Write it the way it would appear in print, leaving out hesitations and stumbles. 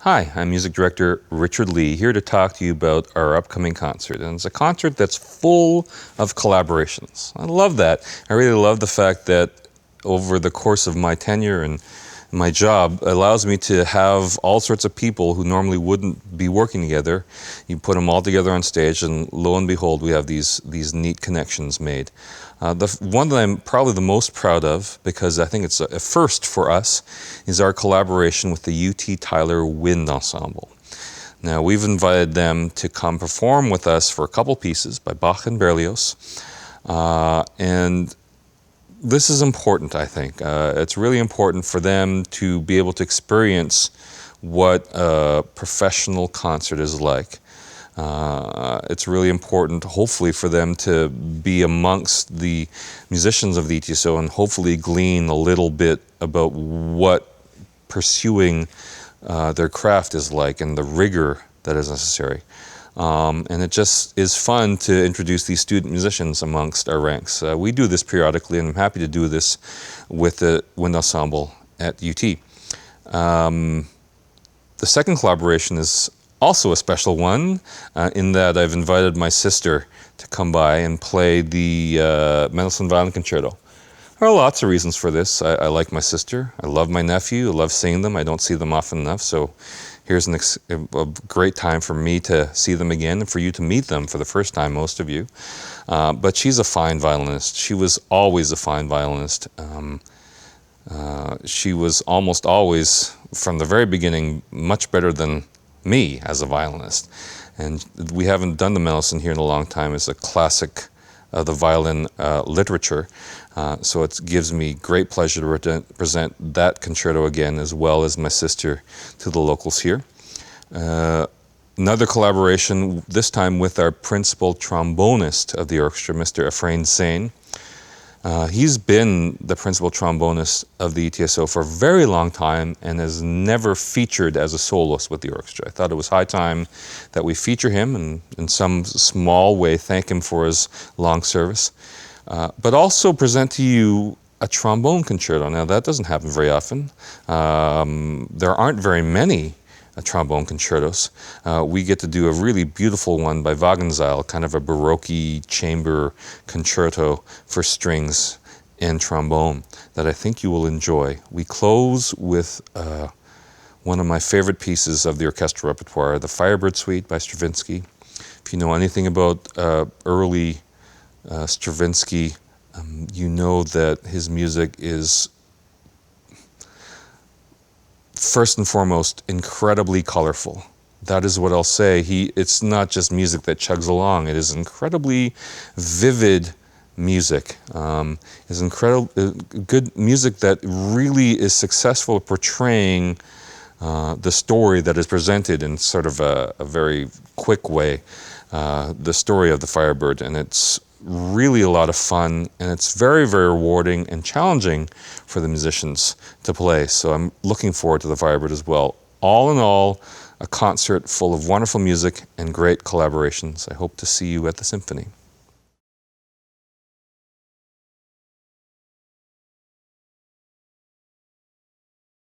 Hi, I'm music director Richard Lee, here to talk to you about our upcoming concert. And it's a concert that's full of collaborations. I love that. I really love the fact that over the course of my tenure and my job allows me to have all sorts of people who normally wouldn't be working together. You put them all together on stage, and lo and behold, we have these neat connections made. The one that I'm probably the most proud of, because I think it's a first for us, is our collaboration with the UT Tyler Wind Ensemble. Now, we've invited them to come perform with us for a couple pieces by Bach and Berlioz, and this is important, I think. It's really important for them to be able to experience what a professional concert is like. It's really important, hopefully, for them to be amongst the musicians of the ETSO and hopefully glean a little bit about what pursuing their craft is like and the rigor that is necessary. And it just is fun to introduce these student musicians amongst our ranks. We do this periodically, and I'm happy to do this with the Wind Ensemble at UT. The second collaboration is also a special one, in that I've invited my sister to come by and play the Mendelssohn Violin Concerto. There are lots of reasons for this. I like my sister, I love my nephew, I love seeing them. I don't see them often enough, so here's a great time for me to see them again and for you to meet them for the first time, most of you. But she's a fine violinist. She was always a fine violinist. She was almost always, from the very beginning, much better than me as a violinist. And we haven't done the Mendelssohn here in a long time. It's a classic of the violin literature. So it gives me great pleasure to present that concerto again, as well as my sister, to the locals here. Another collaboration, this time with our principal trombonist of the orchestra, Mr. Efrain Zain. He's been the principal trombonist of the ETSO for a very long time and has never featured as a soloist with the orchestra. I thought it was high time that we feature him and in some small way thank him for his long service. But also present to you a trombone concerto. Now, that doesn't happen very often. There aren't very many trombone concertos. We get to do a really beautiful one by Wagenseil, kind of a Baroque chamber concerto for strings and trombone that I think you will enjoy. We close with one of my favorite pieces of the orchestral repertoire, the Firebird Suite by Stravinsky. If you know anything about early Stravinsky, you know that his music is first and foremost incredibly colorful. That is what I'll say. It's not just music that chugs along. It is incredibly vivid music. It's incredible, good music that really is successful at portraying the story that is presented in sort of a very quick way. The story of the Firebird, and it's really a lot of fun, and it's very, very rewarding and challenging for the musicians to play. So I'm looking forward to the Firebird as well. All in all, a concert full of wonderful music and great collaborations. I hope to see you at the Symphony.